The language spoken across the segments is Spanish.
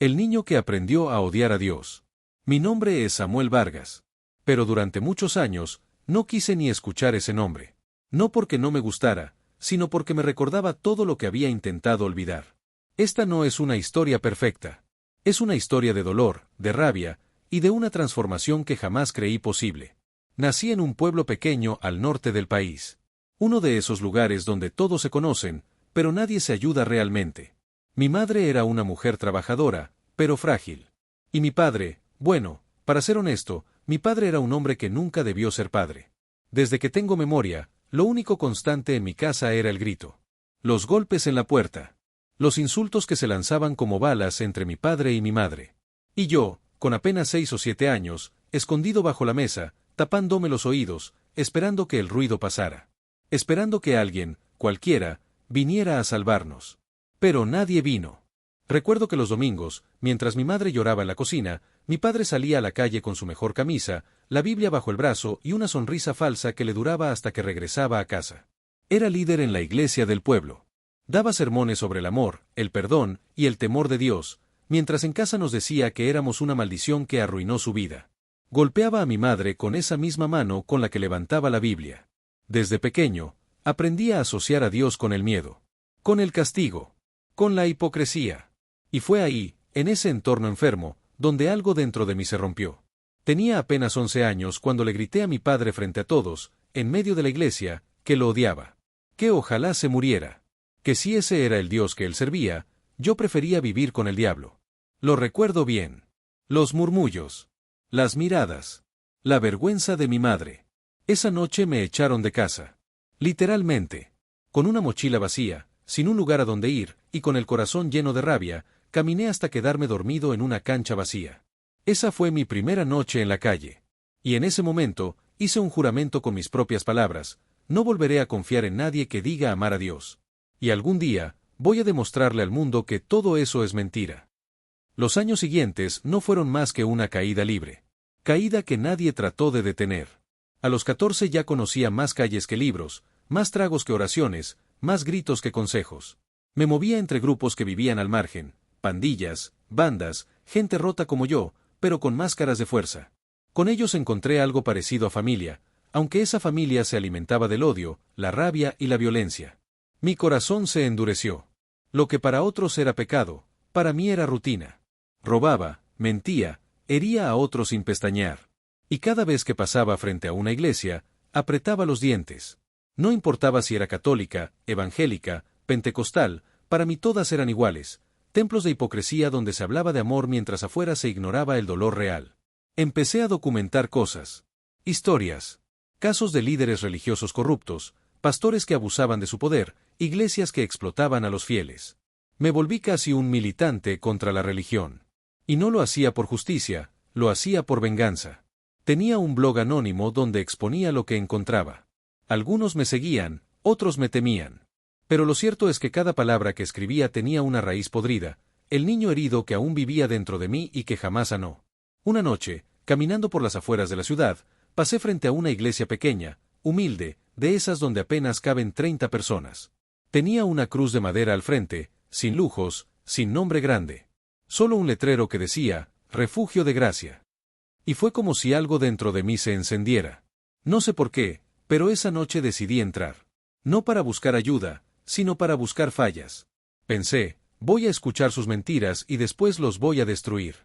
El niño que aprendió a odiar a Dios. Mi nombre es Samuel Vargas. Pero durante muchos años, no quise ni escuchar ese nombre. No porque no me gustara, sino porque me recordaba todo lo que había intentado olvidar. Esta no es una historia perfecta. Es una historia de dolor, de rabia, y de una transformación que jamás creí posible. Nací en un pueblo pequeño al norte del país. Uno de esos lugares donde todos se conocen, pero nadie se ayuda realmente. Mi madre era una mujer trabajadora, pero frágil. Y mi padre, bueno, para ser honesto, mi padre era un hombre que nunca debió ser padre. Desde que tengo memoria, lo único constante en mi casa era el grito. Los golpes en la puerta. Los insultos que se lanzaban como balas entre mi padre y mi madre. Y yo, con apenas 6 o 7 años, escondido bajo la mesa, tapándome los oídos, esperando que el ruido pasara. Esperando que alguien, cualquiera, viniera a salvarnos. Pero nadie vino. Recuerdo que los domingos, mientras mi madre lloraba en la cocina, mi padre salía a la calle con su mejor camisa, la Biblia bajo el brazo y una sonrisa falsa que le duraba hasta que regresaba a casa. Era líder en la iglesia del pueblo. Daba sermones sobre el amor, el perdón y el temor de Dios, mientras en casa nos decía que éramos una maldición que arruinó su vida. Golpeaba a mi madre con esa misma mano con la que levantaba la Biblia. Desde pequeño, aprendí a asociar a Dios con el miedo, con el castigo, con la hipocresía. Y fue ahí, en ese entorno enfermo, donde algo dentro de mí se rompió. Tenía apenas 11 años cuando le grité a mi padre frente a todos, en medio de la iglesia, que lo odiaba. Que ojalá se muriera. Que si ese era el Dios que él servía, yo prefería vivir con el diablo. Lo recuerdo bien. Los murmullos. Las miradas. La vergüenza de mi madre. Esa noche me echaron de casa. Literalmente. Con una mochila vacía, sin un lugar a donde ir, y con el corazón lleno de rabia, caminé hasta quedarme dormido en una cancha vacía. Esa fue mi primera noche en la calle. Y en ese momento, hice un juramento con mis propias palabras: no volveré a confiar en nadie que diga amar a Dios. Y algún día, voy a demostrarle al mundo que todo eso es mentira. Los años siguientes no fueron más que una caída libre. Caída que nadie trató de detener. A los 14 ya conocía más calles que libros, más tragos que oraciones, más gritos que consejos. Me movía entre grupos que vivían al margen, pandillas, bandas, gente rota como yo, pero con máscaras de fuerza. Con ellos encontré algo parecido a familia, aunque esa familia se alimentaba del odio, la rabia y la violencia. Mi corazón se endureció. Lo que para otros era pecado, para mí era rutina. Robaba, mentía, hería a otros sin pestañear. Y cada vez que pasaba frente a una iglesia, apretaba los dientes. No importaba si era católica, evangélica, pentecostal, para mí todas eran iguales, templos de hipocresía donde se hablaba de amor mientras afuera se ignoraba el dolor real. Empecé a documentar cosas. Historias. Casos de líderes religiosos corruptos, pastores que abusaban de su poder, iglesias que explotaban a los fieles. Me volví casi un militante contra la religión. Y no lo hacía por justicia, lo hacía por venganza. Tenía un blog anónimo donde exponía lo que encontraba. Algunos me seguían, otros me temían. Pero lo cierto es que cada palabra que escribía tenía una raíz podrida, el niño herido que aún vivía dentro de mí y que jamás sanó. Una noche, caminando por las afueras de la ciudad, pasé frente a una iglesia pequeña, humilde, de esas donde apenas caben 30 personas. Tenía una cruz de madera al frente, sin lujos, sin nombre grande. Solo un letrero que decía, Refugio de Gracia. Y fue como si algo dentro de mí se encendiera. No sé por qué, pero esa noche decidí entrar. No para buscar ayuda, sino para buscar fallas. Pensé, voy a escuchar sus mentiras y después los voy a destruir.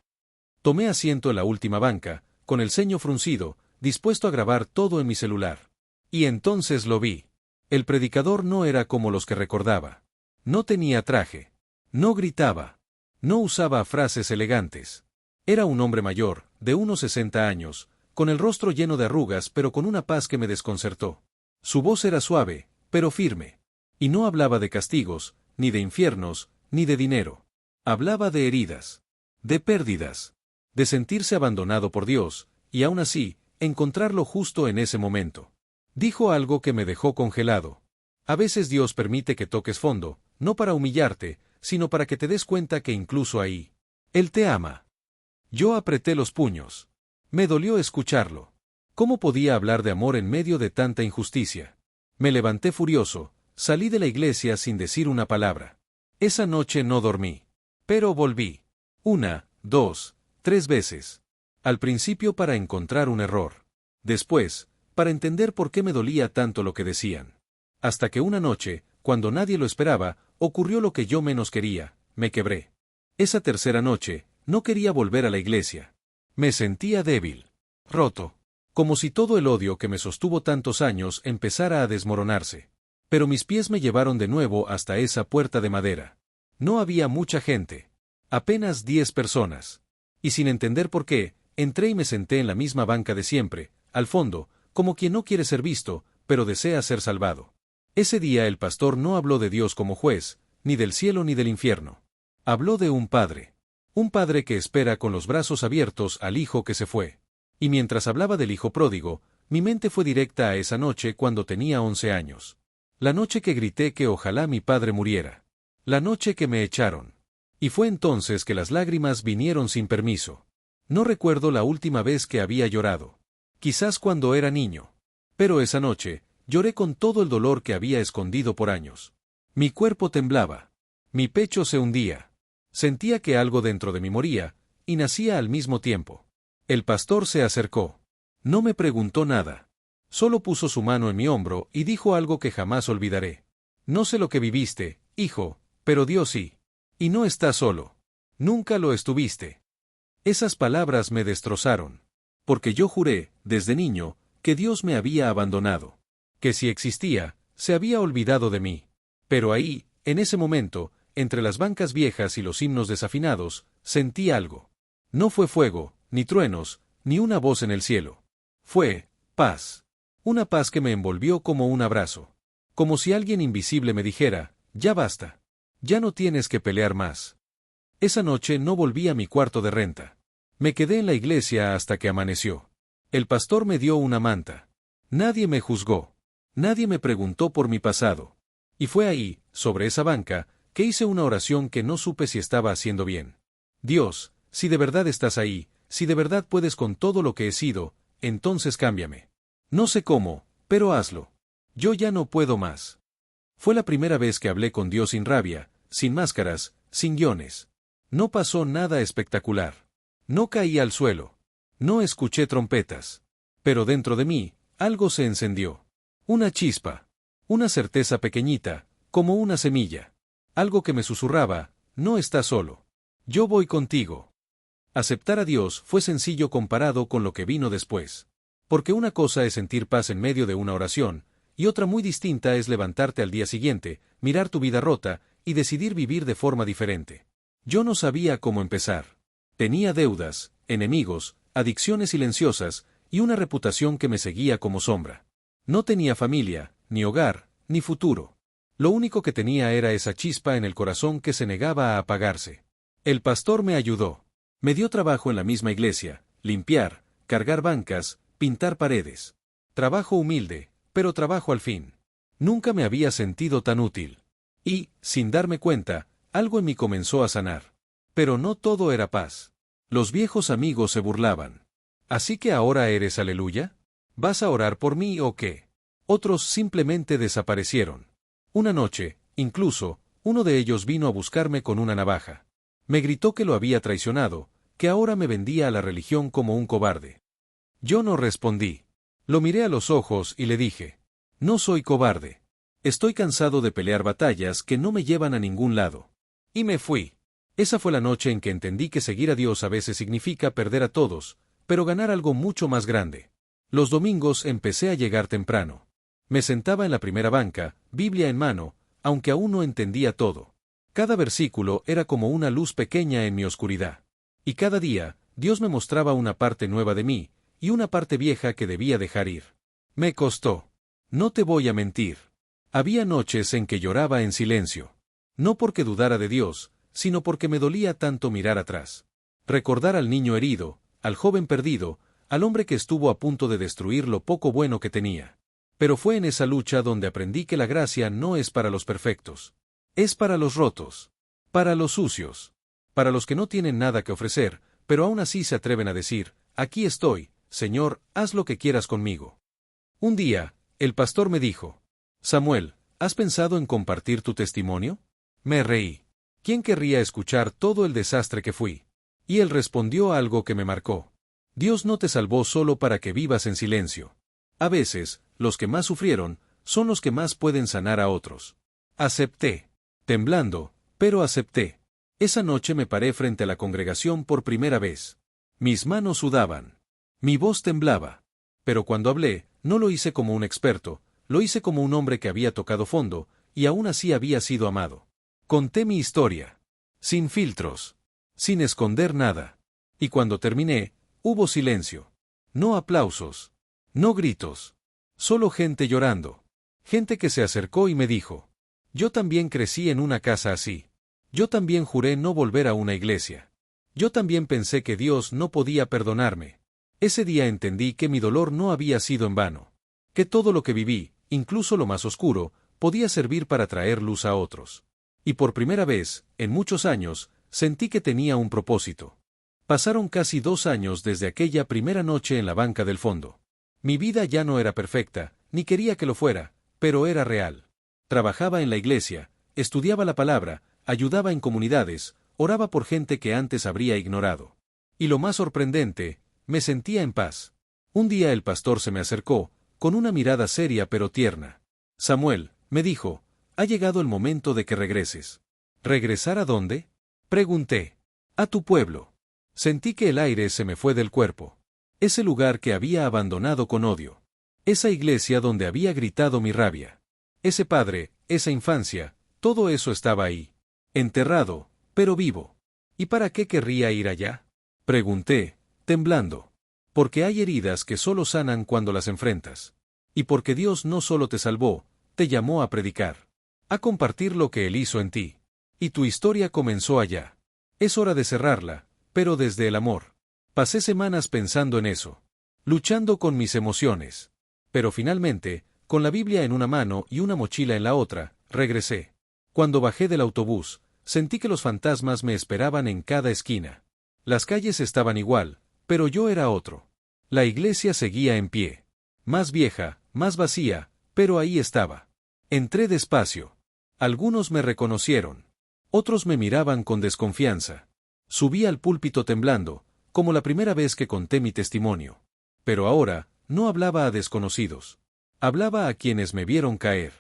Tomé asiento en la última banca, con el ceño fruncido, dispuesto a grabar todo en mi celular. Y entonces lo vi. El predicador no era como los que recordaba. No tenía traje. No gritaba. No usaba frases elegantes. Era un hombre mayor, de unos 60 años, con el rostro lleno de arrugas pero con una paz que me desconcertó. Su voz era suave, pero firme. Y no hablaba de castigos, ni de infiernos, ni de dinero. Hablaba de heridas. De pérdidas. De sentirse abandonado por Dios, y aún así, encontrarlo justo en ese momento. Dijo algo que me dejó congelado. A veces Dios permite que toques fondo, no para humillarte, sino para que te des cuenta que incluso ahí, Él te ama. Yo apreté los puños. Me dolió escucharlo. ¿Cómo podía hablar de amor en medio de tanta injusticia? Me levanté furioso, salí de la iglesia sin decir una palabra. Esa noche no dormí. Pero volví. Una, dos, tres veces. Al principio para encontrar un error. Después, para entender por qué me dolía tanto lo que decían. Hasta que una noche, cuando nadie lo esperaba, ocurrió lo que yo menos quería, me quebré. Esa tercera noche, no quería volver a la iglesia. Me sentía débil. Roto. Como si todo el odio que me sostuvo tantos años empezara a desmoronarse. Pero mis pies me llevaron de nuevo hasta esa puerta de madera. No había mucha gente. Apenas 10 personas. Y sin entender por qué, entré y me senté en la misma banca de siempre, al fondo, como quien no quiere ser visto, pero desea ser salvado. Ese día el pastor no habló de Dios como juez, ni del cielo ni del infierno. Habló de un padre. Un padre que espera con los brazos abiertos al hijo que se fue. Y mientras hablaba del hijo pródigo, mi mente fue directa a esa noche cuando tenía 11 años. La noche que grité que ojalá mi padre muriera. La noche que me echaron. Y fue entonces que las lágrimas vinieron sin permiso. No recuerdo la última vez que había llorado. Quizás cuando era niño. Pero esa noche, lloré con todo el dolor que había escondido por años. Mi cuerpo temblaba. Mi pecho se hundía. Sentía que algo dentro de mí moría, y nacía al mismo tiempo. El pastor se acercó. No me preguntó nada. Solo puso su mano en mi hombro y dijo algo que jamás olvidaré. No sé lo que viviste, hijo, pero Dios sí. Y no estás solo. Nunca lo estuviste. Esas palabras me destrozaron. Porque yo juré, desde niño, que Dios me había abandonado. Que si existía, se había olvidado de mí. Pero ahí, en ese momento, entre las bancas viejas y los himnos desafinados, sentí algo. No fue fuego, ni truenos, ni una voz en el cielo. Fue paz. Una paz que me envolvió como un abrazo. Como si alguien invisible me dijera, ya basta. Ya no tienes que pelear más. Esa noche no volví a mi cuarto de renta. Me quedé en la iglesia hasta que amaneció. El pastor me dio una manta. Nadie me juzgó. Nadie me preguntó por mi pasado. Y fue ahí, sobre esa banca, que hice una oración que no supe si estaba haciendo bien. Dios, si de verdad estás ahí, si de verdad puedes con todo lo que he sido, entonces cámbiame. No sé cómo, pero hazlo. Yo ya no puedo más. Fue la primera vez que hablé con Dios sin rabia, sin máscaras, sin guiones. No pasó nada espectacular. No caí al suelo. No escuché trompetas. Pero dentro de mí, algo se encendió. Una chispa. Una certeza pequeñita, como una semilla. Algo que me susurraba, no estás solo. Yo voy contigo. Aceptar a Dios fue sencillo comparado con lo que vino después. Porque una cosa es sentir paz en medio de una oración, y otra muy distinta es levantarte al día siguiente, mirar tu vida rota, y decidir vivir de forma diferente. Yo no sabía cómo empezar. Tenía deudas, enemigos, adicciones silenciosas, y una reputación que me seguía como sombra. No tenía familia, ni hogar, ni futuro. Lo único que tenía era esa chispa en el corazón que se negaba a apagarse. El pastor me ayudó. Me dio trabajo en la misma iglesia, limpiar, cargar bancas, pintar paredes. Trabajo humilde, pero trabajo al fin. Nunca me había sentido tan útil. Y, sin darme cuenta, algo en mí comenzó a sanar. Pero no todo era paz. Los viejos amigos se burlaban. ¿Así que ahora eres aleluya? ¿Vas a orar por mí o qué? Otros simplemente desaparecieron. Una noche, incluso, uno de ellos vino a buscarme con una navaja. Me gritó que lo había traicionado, que ahora me vendía a la religión como un cobarde. Yo no respondí. Lo miré a los ojos y le dije, no soy cobarde. Estoy cansado de pelear batallas que no me llevan a ningún lado. Y me fui. Esa fue la noche en que entendí que seguir a Dios a veces significa perder a todos, pero ganar algo mucho más grande. Los domingos empecé a llegar temprano. Me sentaba en la primera banca, Biblia en mano, aunque aún no entendía todo. Cada versículo era como una luz pequeña en mi oscuridad. Y cada día, Dios me mostraba una parte nueva de mí, y una parte vieja que debía dejar ir. Me costó. No te voy a mentir. Había noches en que lloraba en silencio. No porque dudara de Dios, sino porque me dolía tanto mirar atrás. Recordar al niño herido, al joven perdido, al hombre que estuvo a punto de destruir lo poco bueno que tenía. Pero fue en esa lucha donde aprendí que la gracia no es para los perfectos. Es para los rotos. Para los sucios. Para los que no tienen nada que ofrecer, pero aún así se atreven a decir, aquí estoy, Señor, haz lo que quieras conmigo. Un día, el pastor me dijo, Samuel, ¿has pensado en compartir tu testimonio? Me reí. ¿Quién querría escuchar todo el desastre que fui? Y él respondió algo que me marcó. Dios no te salvó solo para que vivas en silencio. A veces, los que más sufrieron, son los que más pueden sanar a otros. Acepté. Temblando, pero acepté. Esa noche me paré frente a la congregación por primera vez. Mis manos sudaban. Mi voz temblaba. Pero cuando hablé, no lo hice como un experto, lo hice como un hombre que había tocado fondo, y aún así había sido amado. Conté mi historia. Sin filtros. Sin esconder nada. Y cuando terminé, hubo silencio. No aplausos. No gritos. Solo gente llorando. Gente que se acercó y me dijo: yo también crecí en una casa así. Yo también juré no volver a una iglesia. Yo también pensé que Dios no podía perdonarme. Ese día entendí que mi dolor no había sido en vano. Que todo lo que viví, incluso lo más oscuro, podía servir para traer luz a otros. Y por primera vez, en muchos años, sentí que tenía un propósito. Pasaron casi 2 años desde aquella primera noche en la banca del fondo. Mi vida ya no era perfecta, ni quería que lo fuera, pero era real. Trabajaba en la iglesia, estudiaba la palabra, ayudaba en comunidades, oraba por gente que antes habría ignorado. Y lo más sorprendente, me sentía en paz. Un día el pastor se me acercó, con una mirada seria pero tierna. Samuel, me dijo, ha llegado el momento de que regreses. ¿Regresar a dónde? Pregunté. A tu pueblo. Sentí que el aire se me fue del cuerpo. Ese lugar que había abandonado con odio. Esa iglesia donde había gritado mi rabia. Ese padre, esa infancia, todo eso estaba ahí. Enterrado, pero vivo. ¿Y para qué querría ir allá? Pregunté, temblando. Porque hay heridas que solo sanan cuando las enfrentas. Y porque Dios no solo te salvó, te llamó a predicar. A compartir lo que Él hizo en ti. Y tu historia comenzó allá. Es hora de cerrarla, pero desde el amor. Pasé semanas pensando en eso. Luchando con mis emociones. Pero finalmente, con la Biblia en una mano y una mochila en la otra, regresé. Cuando bajé del autobús, sentí que los fantasmas me esperaban en cada esquina. Las calles estaban igual, pero yo era otro. La iglesia seguía en pie. Más vieja, más vacía, pero ahí estaba. Entré despacio. Algunos me reconocieron. Otros me miraban con desconfianza. Subí al púlpito temblando, como la primera vez que conté mi testimonio. Pero ahora, no hablaba a desconocidos. Hablaba a quienes me vieron caer.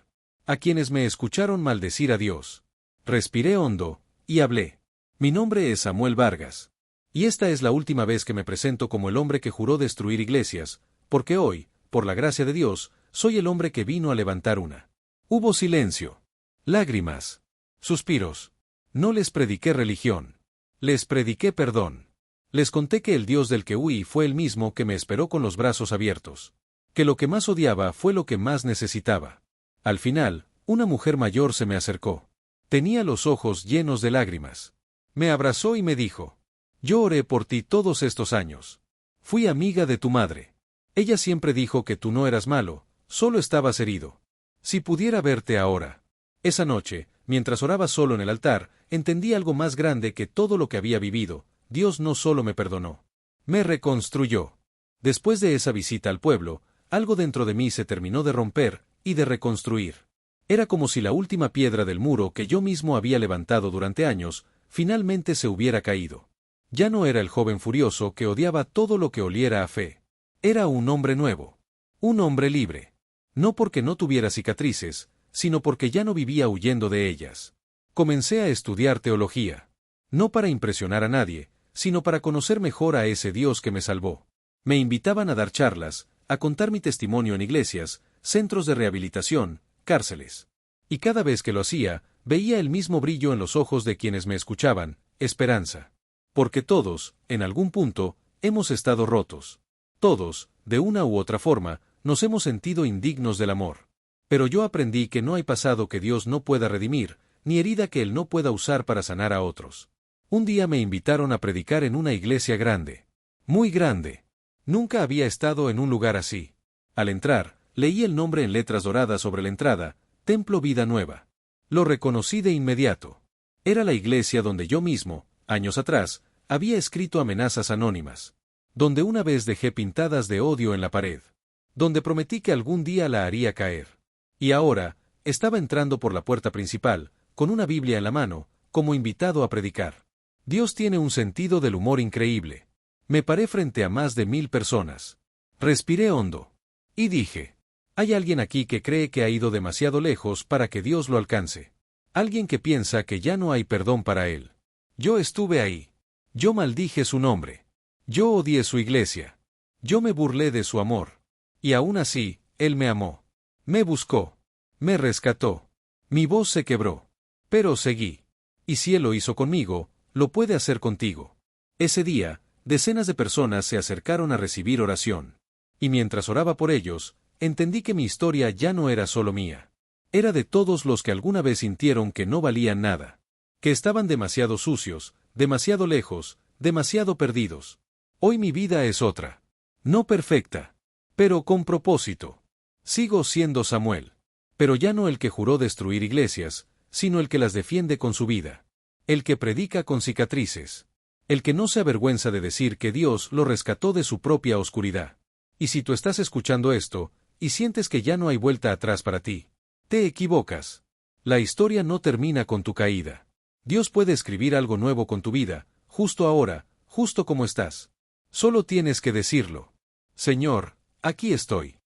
A quienes me escucharon maldecir a Dios. Respiré hondo, y hablé. Mi nombre es Samuel Vargas. Y esta es la última vez que me presento como el hombre que juró destruir iglesias, porque hoy, por la gracia de Dios, soy el hombre que vino a levantar una. Hubo silencio. Lágrimas. Suspiros. No les prediqué religión. Les prediqué perdón. Les conté que el Dios del que huí fue el mismo que me esperó con los brazos abiertos. Que lo que más odiaba fue lo que más necesitaba. Al final, una mujer mayor se me acercó. Tenía los ojos llenos de lágrimas. Me abrazó y me dijo: yo oré por ti todos estos años. Fui amiga de tu madre. Ella siempre dijo que tú no eras malo, solo estabas herido. Si pudiera verte ahora. Esa noche, mientras oraba solo en el altar, entendí algo más grande que todo lo que había vivido. Dios no solo me perdonó. Me reconstruyó. Después de esa visita al pueblo, algo dentro de mí se terminó de romper y de reconstruir. Era como si la última piedra del muro que yo mismo había levantado durante años, finalmente se hubiera caído. Ya no era el joven furioso que odiaba todo lo que oliera a fe. Era un hombre nuevo. Un hombre libre. No porque no tuviera cicatrices, sino porque ya no vivía huyendo de ellas. Comencé a estudiar teología. No para impresionar a nadie, sino para conocer mejor a ese Dios que me salvó. Me invitaban a dar charlas, a contar mi testimonio en iglesias, centros de rehabilitación, cárceles. Y cada vez que lo hacía, veía el mismo brillo en los ojos de quienes me escuchaban, esperanza. Porque todos, en algún punto, hemos estado rotos. Todos, de una u otra forma, nos hemos sentido indignos del amor. Pero yo aprendí que no hay pasado que Dios no pueda redimir, ni herida que Él no pueda usar para sanar a otros. Un día me invitaron a predicar en una iglesia grande. Muy grande. Nunca había estado en un lugar así. Al entrar, leí el nombre en letras doradas sobre la entrada, Templo Vida Nueva. Lo reconocí de inmediato. Era la iglesia donde yo mismo, años atrás, había escrito amenazas anónimas. Donde una vez dejé pintadas de odio en la pared. Donde prometí que algún día la haría caer. Y ahora, estaba entrando por la puerta principal, con una Biblia en la mano, como invitado a predicar. Dios tiene un sentido del humor increíble. Me paré frente a más de 1000 personas. Respiré hondo. Y dije, hay alguien aquí que cree que ha ido demasiado lejos para que Dios lo alcance. Alguien que piensa que ya no hay perdón para él. Yo estuve ahí. Yo maldije su nombre. Yo odié su iglesia. Yo me burlé de su amor. Y aún así, él me amó. Me buscó. Me rescató. Mi voz se quebró. Pero seguí. Y si él lo hizo conmigo, lo puede hacer contigo. Ese día, decenas de personas se acercaron a recibir oración. Y mientras oraba por ellos, entendí que mi historia ya no era solo mía. Era de todos los que alguna vez sintieron que no valían nada. Que estaban demasiado sucios, demasiado lejos, demasiado perdidos. Hoy mi vida es otra. No perfecta. Pero con propósito. Sigo siendo Samuel. Pero ya no el que juró destruir iglesias, sino el que las defiende con su vida. El que predica con cicatrices. El que no se avergüenza de decir que Dios lo rescató de su propia oscuridad. Y si tú estás escuchando esto, y sientes que ya no hay vuelta atrás para ti, te equivocas. La historia no termina con tu caída. Dios puede escribir algo nuevo con tu vida, justo ahora, justo como estás. Solo tienes que decirlo. Señor, aquí estoy.